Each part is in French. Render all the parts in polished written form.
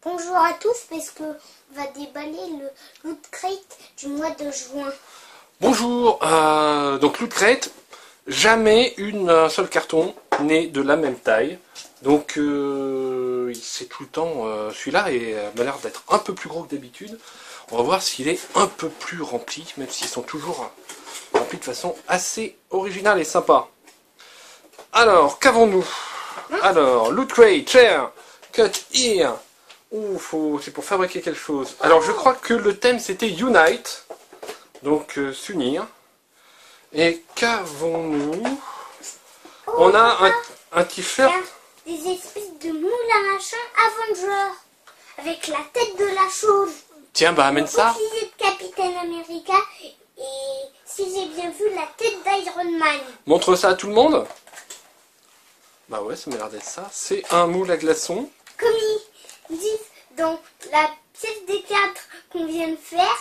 Bonjour à tous, parce que on va déballer le Loot Crate du mois de juin. Bonjour, donc Loot Crate, jamais un seul carton n'est de la même taille. Donc c'est tout le temps, celui-là m'a l'air d'être un peu plus gros que d'habitude. On va voir s'il est un peu plus rempli, même s'ils sont toujours remplis de façon assez originale et sympa. Alors, qu'avons-nous? Alors, Loot Crate, chair, cut here. C'est pour fabriquer quelque chose. Alors, je crois que le thème c'était Unite. Donc, s'unir. Et qu'avons-nous? On a un t-shirt. Des espèces de moules à machin Avenger. Avec la tête de la chose. Tiens, bah amène ça. Le de Capitaine America. Et si j'ai bien vu, la tête d'Iron Man. Montre ça à tout le monde. Bah ouais, ça m'a l'air d'être ça. C'est un moule à glaçons. Comme ils disent dans la pièce des théâtres qu'on vient de faire.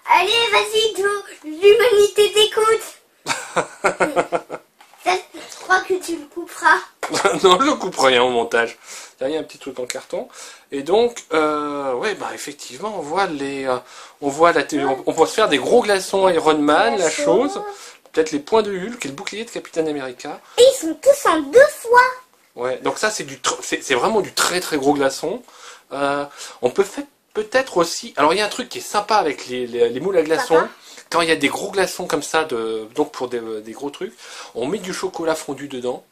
Allez, vas-y Joe, l'humanité t'écoute. Ça, je crois que tu le couperas. Non, je coupe rien au montage. Il y a un petit truc en carton. Et donc, ouais, bah effectivement, on voit on peut se faire des gros glaçons Iron Man, la chose. Peut-être les poings de Hulk et le bouclier de Capitaine America. Et ils sont tous en 2 fois. Ouais, donc ça c'est vraiment du très très gros glaçon. On peut faire peut-être aussi. Alors il y a un truc qui est sympa avec les moules à glaçons. Papa. Quand il y a des gros glaçons comme ça, donc pour des gros trucs, on met du chocolat fondu dedans,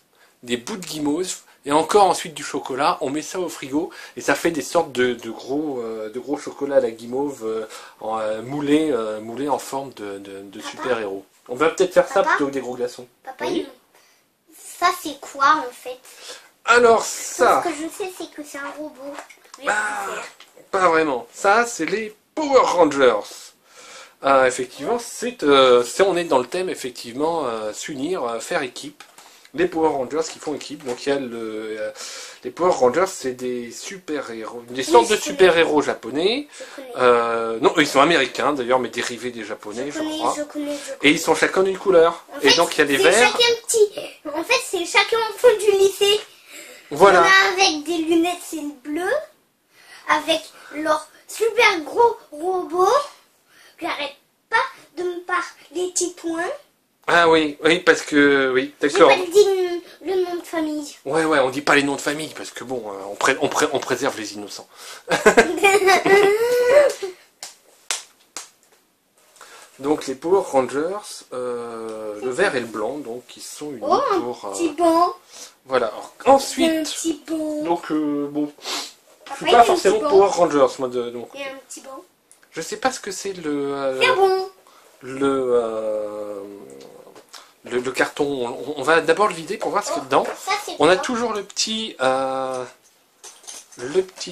des bouts de guimauve, et encore ensuite du chocolat, on met ça au frigo, et ça fait des sortes de gros chocolats à la guimauve moulés en forme de super-héros. On va peut-être faire ça Papa. plutôt que des gros glaçons. Papa, Oui. ça c'est quoi en fait? Alors ça, Ce que je sais, c'est que c'est un robot. pas vraiment. Ça, c'est les Power Rangers. Effectivement, on est dans le thème, effectivement, s'unir, faire équipe. Les Power Rangers qui font équipe. Donc il y a les Power Rangers, c'est des super-héros, des sortes de super-héros japonais. Non, ils sont américains d'ailleurs, mais dérivés des japonais, je crois. Et ils sont chacun d'une couleur. En fait, et donc il y a les verts. En fait, c'est chacun enfant du lycée. Voilà. Il y en a avec des lunettes, c'est bleu. Avec leur super gros robot. J'arrête pas de me parler titouin. Ah oui, oui, parce que oui, J'ai d'accord. pas dit le nom de famille. Ouais, on dit pas les noms de famille parce que bon, on préserve les innocents. Donc les Power Rangers, le vert et le blanc, donc ils sont unis pour. Un petit banc. Voilà. Alors, ensuite, Un petit banc. donc bon, je suis Après, pas il y a un forcément petit banc. Power Rangers moi donc. Et un petit banc. Je sais pas ce que c'est C'est bon. le carton. On va d'abord le vider pour voir ce qu'il y a dedans. Ça, c'est On a quoi? toujours le petit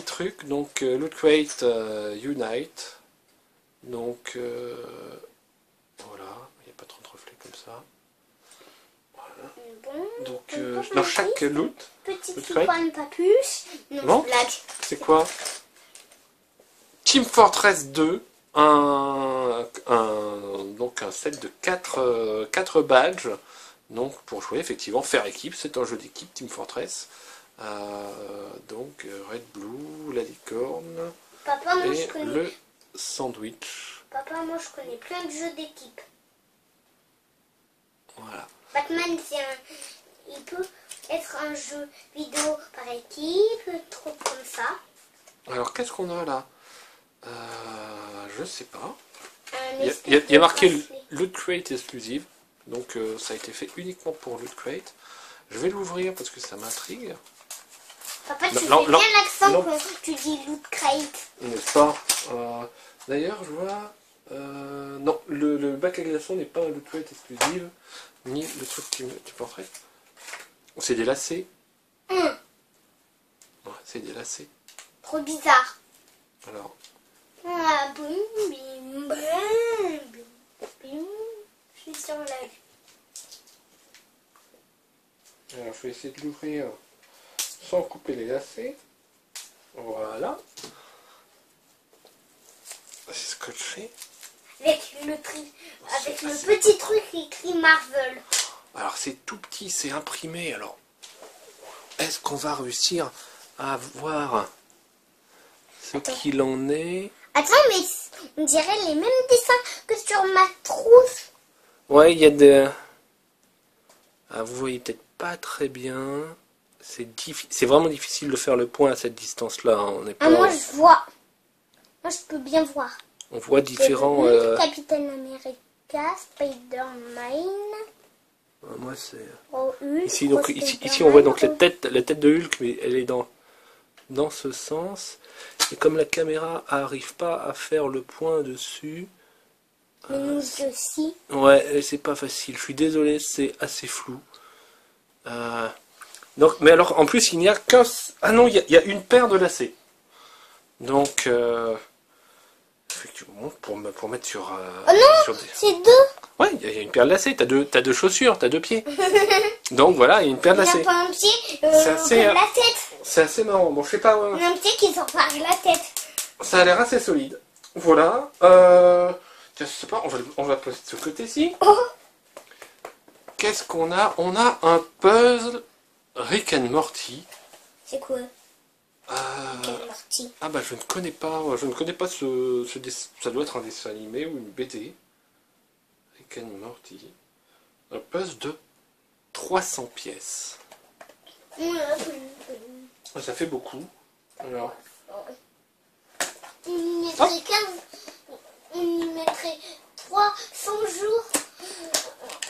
truc, donc Loot Crate Unite. Donc voilà, il n'y a pas trop de reflets comme ça. Voilà. Bon, Donc dans chaque loot, petit Loot truc Crate. pour une papuche. Non. Blague. C'est quoi? Team Fortress 2, donc un set de 4 badges. Donc pour jouer, effectivement, faire équipe, c'est un jeu d'équipe, Team Fortress. Donc Red Blue, la licorne Papa, moi je et connais. le sandwich. Papa, moi je connais plein de jeux d'équipe. Voilà. Batman, il peut être un jeu vidéo par équipe, trop comme ça. Alors qu'est-ce qu'on a là? Je sais pas. Un Il espèce y a de marqué bracelet. Loot Crate exclusive. Donc ça a été fait uniquement pour Loot Crate. Je vais l'ouvrir parce que ça m'intrigue. Papa, tu Non, fais non, bien l'accent non. quand tu dis Loot Crate. N'est-ce pas? D'ailleurs, je vois... non, le bac à glaçons n'est pas un Loot Crate exclusive, ni le truc qui porterait. C'est des lacets. Ouais, c'est des lacets. Trop bizarre. Alors, Ah, boum, bim, bim, bim, bim. Je suis sur live. je vais essayer de l'ouvrir sans couper les lacets. Voilà. C'est scotché. Avec le petit truc écrit Marvel. Alors c'est tout petit, c'est imprimé. Alors, est-ce qu'on va réussir à avoir ce qu'il en est. Attends, mais on dirait les mêmes dessins que sur ma trousse. Ouais, il y a des... Ah, vous voyez peut-être pas très bien. C'est vraiment difficile de faire le point à cette distance-là. On n'est pas... moi je vois. Moi je peux bien voir. On voit différents... Capitaine America, Spider-Man. Moi c'est... Hulk, Ici, donc, ici on voit donc la tête de Hulk, mais elle est dans ce sens. Et comme la caméra n'arrive pas à faire le point dessus... Mais nous aussi. Ouais, c'est pas facile. Je suis désolé, c'est assez flou. Donc, mais alors, en plus, il n'y a qu'un... Ah non, il y a une paire de lacets. Donc, effectivement, pour mettre sur... Oh non, sur des... c'est deux. Ouais, il y a une paire de lacets. T'as deux chaussures, t'as deux pieds. Donc voilà, il y a une paire de Il n'y lacets. a pas un pied C'est assez, la tête. C'est assez marrant. Bon, je sais pas... Il y a un pied qui sort par la tête. Ça a l'air assez solide. Voilà. Je sais pas, on va poser de ce côté-ci. Oh. Qu'est-ce qu'on a? On a un puzzle Rick and Morty. C'est quoi? Quelle partie? Ah bah je ne connais pas ce dessin. Ça doit être un dessin animé ou une BD. Rick and Morty. Un puzzle de 300 pièces. Ça fait beaucoup. Alors. On y mettrait 300 jours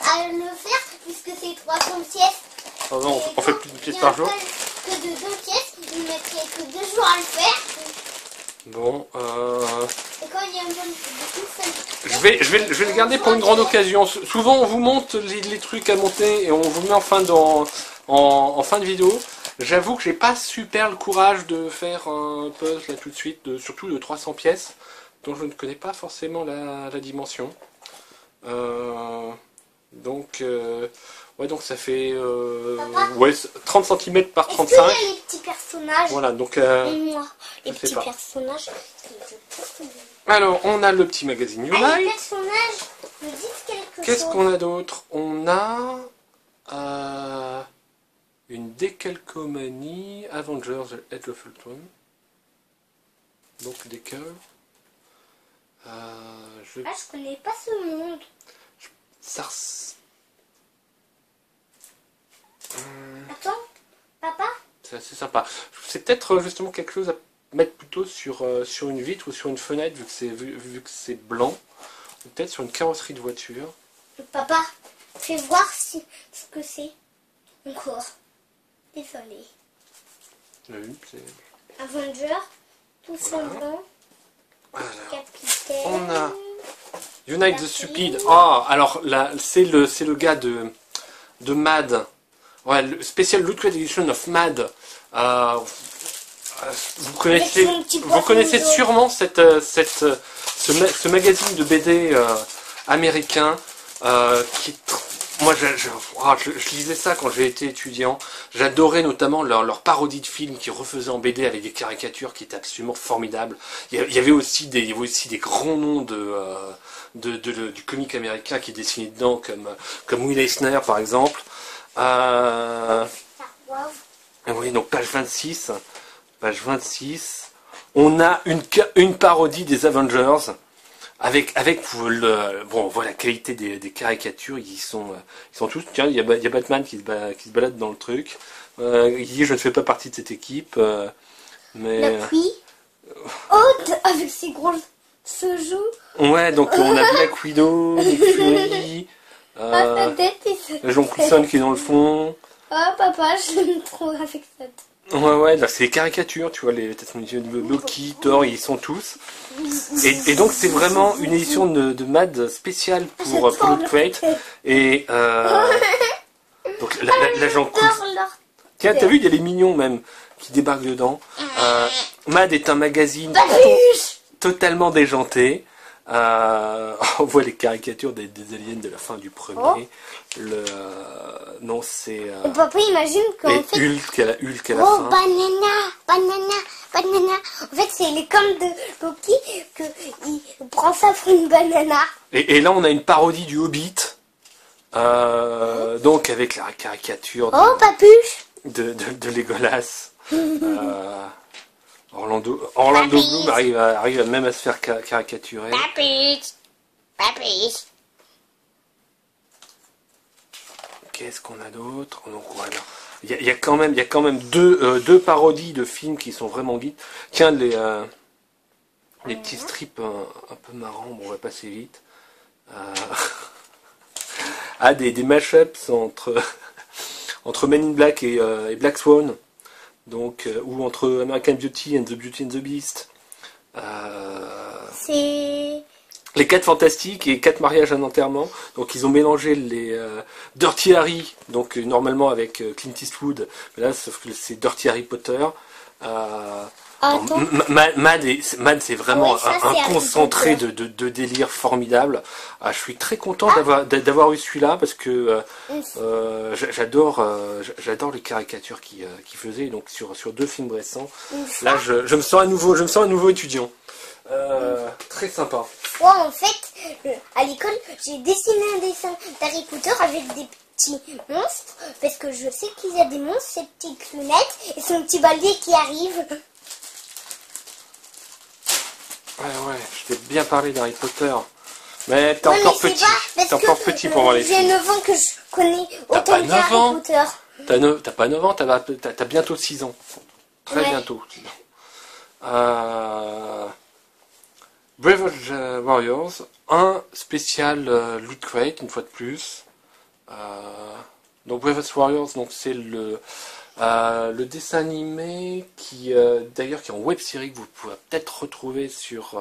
à le faire, puisque c'est 300 pièces. Ah non, on fait plus d'une pièce par jour. Que de 2 pièces, il mettrait que 2 jours à le faire. Bon, Et quand il y a un peu de je vais le garder pour une grande occasion. Souvent on vous montre les trucs à monter et on vous met en fin de vidéo. J'avoue que j'ai pas super le courage de faire un puzzle là tout de suite, surtout de 300 pièces, dont je ne connais pas forcément la dimension. Donc ça fait ouais, 30 cm par 35. Est-ce qu'il y a les petits personnages? Voilà, donc Moi, les petits pas. personnages. Alors, on a le petit magazine New Les Life. personnages me disent quelque chose. Qu'est-ce qu'on a d'autre? On a une décalcomanie Avengers Edge of Ultron. Donc des cœurs. Je connais pas ce monde. Ça Attends, papa? C'est assez sympa. C'est peut-être justement quelque chose à mettre plutôt sur une vitre ou sur une fenêtre vu que c'est blanc. Ou peut-être sur une carrosserie de voiture. Papa, fais voir ce que c'est. Encore. Désolé. Oui, c'est... Avenger, tout Voilà. semblant. Alors, Capitaine. on a Unite the Stupid. Ah, alors là, c'est le gars de Mad. Ouais, le Special Loot Crate Edition of Mad. Vous connaissez sûrement ce magazine de BD américain qui est... Moi, je lisais ça quand j'ai été étudiant. J'adorais notamment leur parodie de films qui refaisaient en BD avec des caricatures qui étaient absolument formidables. Il y avait aussi des grands noms du comique américain qui dessinaient dedans, comme Will Eisner par exemple. Oui, donc page 26. Page 26. On a une parodie des Avengers. Avec bon, on voit la qualité des caricatures, ils sont tous. Tiens, il y a Batman qui se balade dans le truc. Il dit je ne fais pas partie de cette équipe, mais. La pluie. Oh, avec ses gros joues. Ouais, donc on a Black Widow, Nick Fury, Sa tête, Jean Coulson qui est dans le fond. Oh papa, je l'aime trop avec sa tête. Ouais, là c'est les caricatures, tu vois, les Loki, Thor, ils sont tous. Et donc c'est vraiment une édition de Mad spéciale pour Loot Crate. Et donc là j'en coupe. Tiens, t'as vu, il y a les mignons même qui débarquent dedans. Mad est un magazine totalement déjanté. On voit les caricatures des aliens de la fin du premier. Non, c'est... Papa, imagine qu'en fait... Hulk à la fin. Banana. En fait, c'est les cornes de Loki qu'il prend ça pour une banana. Et là, on a une parodie du Hobbit. Donc, avec la caricature Oh, papuche de Legolas. Orlando Bloom arrive même à se faire caricaturer. Papy. Qu'est-ce qu'on a d'autre? Donc voilà. Il y a quand même deux parodies de films qui sont vraiment guides. Tiens, les petits strips un peu marrants, bon, on va passer vite. Des mashups entre Men in Black et Black Swan. Donc, ou entre American Beauty and the Beauty and the Beast. C'est... Les 4 fantastiques et 4 mariages à un enterrement. Donc ils ont mélangé les Dirty Harry, donc normalement avec Clint Eastwood, mais là sauf que c'est Dirty Harry Potter. Mad c'est vraiment un concentré de délire formidable. Je suis très content d'avoir eu celui-là parce que j'adore les caricatures qu'il faisait. Donc sur 2 films récents, là je me sens à nouveau étudiant. Très sympa. Moi, en fait, à l'école, j'ai dessiné un dessin d'Harry Potter avec des petits monstres, parce que je sais qu'il y a des monstres, ces petites lunettes, et son petit balai qui arrive. Ouais, je t'ai bien parlé d'Harry Potter. Mais t'es encore petit. T'es encore petit pour voir les films. J'ai 9 ans que je connais autant que Harry Potter. T'as pas 9 ans, t'as bientôt 6 ans. Très bientôt. Brave Warriors, un spécial Loot Crate, une fois de plus. Donc Brave Warriors, donc c'est le dessin animé qui d'ailleurs qui est en web série que vous pouvez peut-être retrouver sur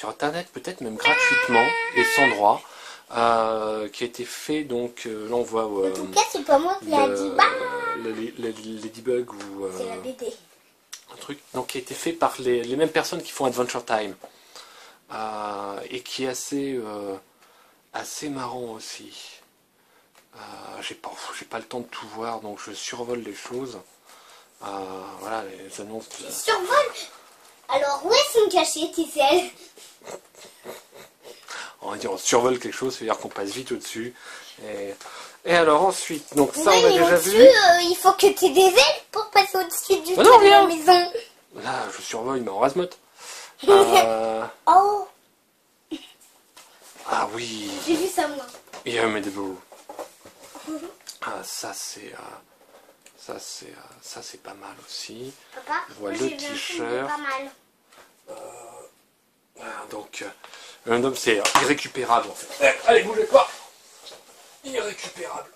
internet, peut-être même gratuitement et sans droit, qui a été fait donc là on voit en tout cas c'est pas moi qui l'a dit. Ladybug ou c'est la BD. Un truc donc qui a été fait par les mêmes personnes qui font Adventure Time. Et qui est assez marrant aussi. J'ai pas le temps de tout voir, donc je survole les choses. Voilà, les annonces. Tu survoles? Alors où est-ce sont cachées tes ailes? On va dire on survole quelque chose, c'est-à-dire qu'on passe vite au-dessus. Et alors ensuite, donc ça oui, on a déjà vu. Il faut que tu aies des ailes pour passer au-dessus du toit non, de la maison. Là, je survole, mais en rase-motte. Oh. Ah oui. J'ai vu ça moi. Irremediable. Ça c'est pas mal aussi. Papa, on voit moi, le j'ai vu un film t-shirt. pas mal. Donc un homme c'est irrécupérable en fait. Allez, bougez pas. Irrécupérable.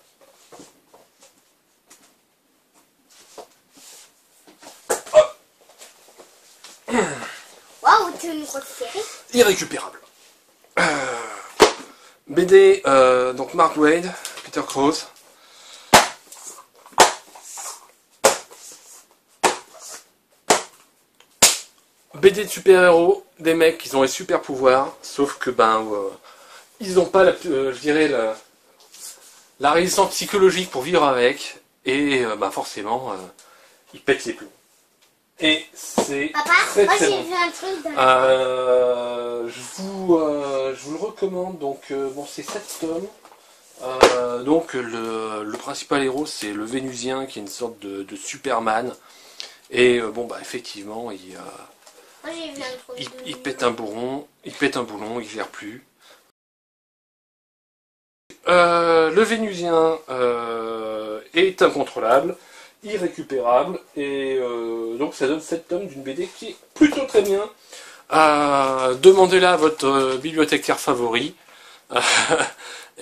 Waouh, t'es une grosse série. Irrécupérable. BD, donc Mark Waid, Peter Krause. BD de super-héros, des mecs qui ont les super pouvoirs, sauf que ils n'ont pas je dirais la résistance psychologique pour vivre avec, et forcément ils pètent les plombs. Et c'est Papa, très moi très j'ai bon. vu un truc dans Je vous le recommande. Donc bon, c'est 7 tomes. Donc le principal héros c'est le Vénusien qui est une sorte de Superman. Et effectivement moi j'ai vu un truc il pète un boulon, il gère plus. Le Vénusien est incontrôlable, irrécupérable, et donc ça donne 7 tomes d'une BD qui est plutôt très bien. Demandez-la à votre bibliothécaire favori,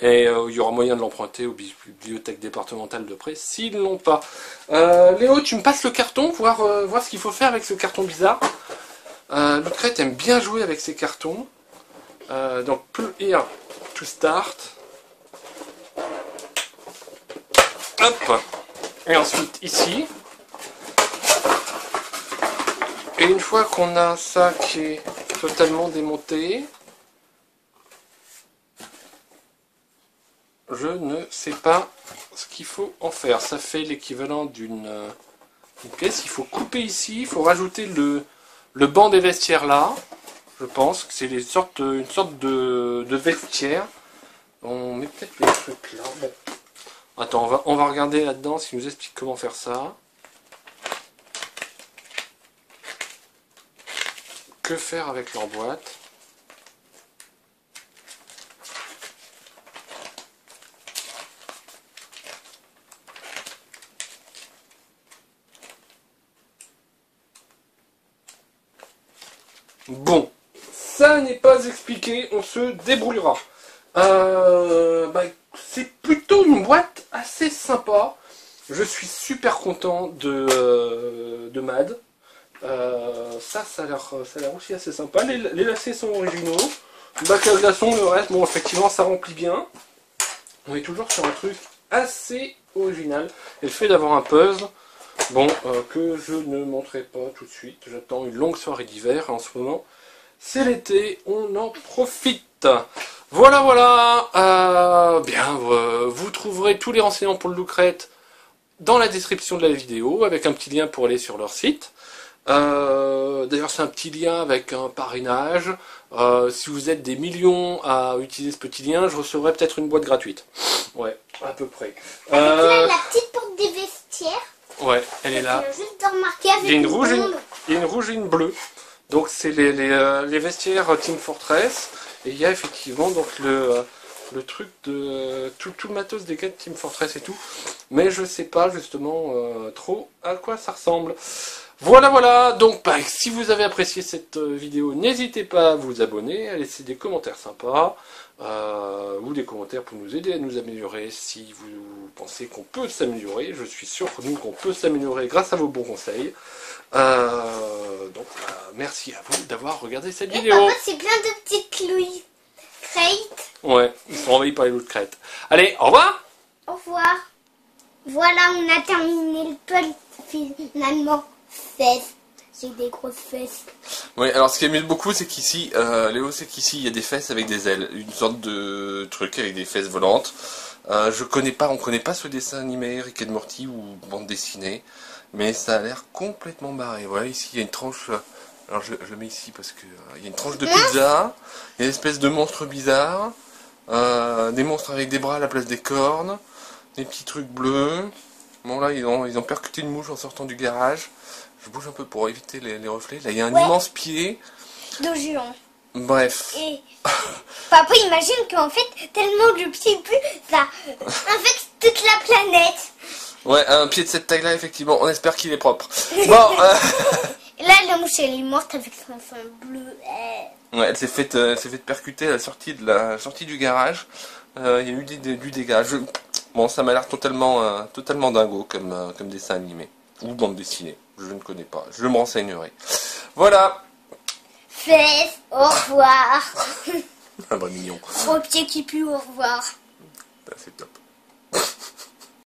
et il y aura moyen de l'emprunter aux bibliothèques départementales de près s'ils ne l'ont pas. Léo, tu me passes le carton, voir ce qu'il faut faire avec ce carton bizarre. Lucrète aime bien jouer avec ces cartons. Donc, pull here to start. Hop. Et ensuite ici. Et une fois qu'on a ça qui est totalement démonté, je ne sais pas ce qu'il faut en faire. Ça fait l'équivalent d'une pièce. Il faut couper ici, il faut rajouter le banc des vestiaires là. Je pense que c'est une sorte de vestiaire. On met peut-être les trucs là. Bon. Attends, on va regarder là-dedans s'il nous explique comment faire ça. que faire avec leur boîte. Bon, ça n'est pas expliqué, on se débrouillera. C'est plutôt une boîte assez sympa. Je suis super content de MAD. Ça a l'air aussi assez sympa. Les lacets sont originaux. Le bac à glaçons, le reste, bon, effectivement, ça remplit bien. On est toujours sur un truc assez original. Et le fait d'avoir un puzzle, bon, que je ne montrerai pas tout de suite. J'attends une longue soirée d'hiver. En ce moment, c'est l'été, on en profite. Voilà, voilà. Vous trouverez tous les renseignements pour le Lookret dans la description de la vidéo, avec un petit lien pour aller sur leur site. D'ailleurs, c'est un petit lien avec un parrainage. Si vous êtes des millions à utiliser ce petit lien, je recevrai peut-être une boîte gratuite. Ouais, à peu près. Avec là, la petite porte des vestiaires. Ouais, elle est là. Juste de remarquer avec il y a une rouge et une bleue. Donc c'est les vestiaires Team Fortress. Et il y a effectivement donc le truc de tout le matos des gars de Team Fortress et tout. Mais je sais pas justement trop à quoi ça ressemble. Voilà, voilà. Donc si vous avez apprécié cette vidéo, n'hésitez pas à vous abonner, à laisser des commentaires sympas. Ou des commentaires pour nous aider à nous améliorer si vous pensez qu'on peut s'améliorer. Je suis sûr qu'on peut s'améliorer grâce à vos bons conseils. Merci à vous d'avoir regardé cette vidéo. Par contre, c'est plein de petites Louis crêtes. Ouais, ils sont envahis par les loups de crête. Allez, au revoir. Au revoir. Voilà, on a terminé le puzzle finalement. Fesses. J'ai des grosses fesses. Oui, alors ce qui amuse beaucoup, c'est qu'ici, Léo, c'est qu'ici, il y a des fesses avec des ailes. Une sorte de truc avec des fesses volantes. On connaît pas ce dessin animé, Rick et Morty ou bande dessinée. Mais ça a l'air complètement barré. Voilà, ici, il y a une tranche... Alors, je le mets ici parce que il y a une tranche de pizza. Il y a une espèce de monstre bizarre. Des monstres avec des bras à la place des cornes. Des petits trucs bleus. Bon, là, ils ont percuté une mouche en sortant du garage. Je bouge un peu pour éviter les reflets. Là, il y a un immense pied. De géant. Bref. Et papa imagine qu'en fait, tellement le pied pue, ça infecte toute la planète. Ouais, un pied de cette taille-là, effectivement. On espère qu'il est propre. Bon. Là, la mouche, elle est morte avec son sang bleu. Ouais, elle s'est faite percuter à la sortie du garage. Il y a eu du dégât. Bon, ça m'a l'air totalement dingo comme dessin animé. Ou bande dessinée. Je ne connais pas. Je me renseignerai. Voilà. Fesses, au revoir. Un vrai mignon. Gros pied qui pue, au revoir. C'est top.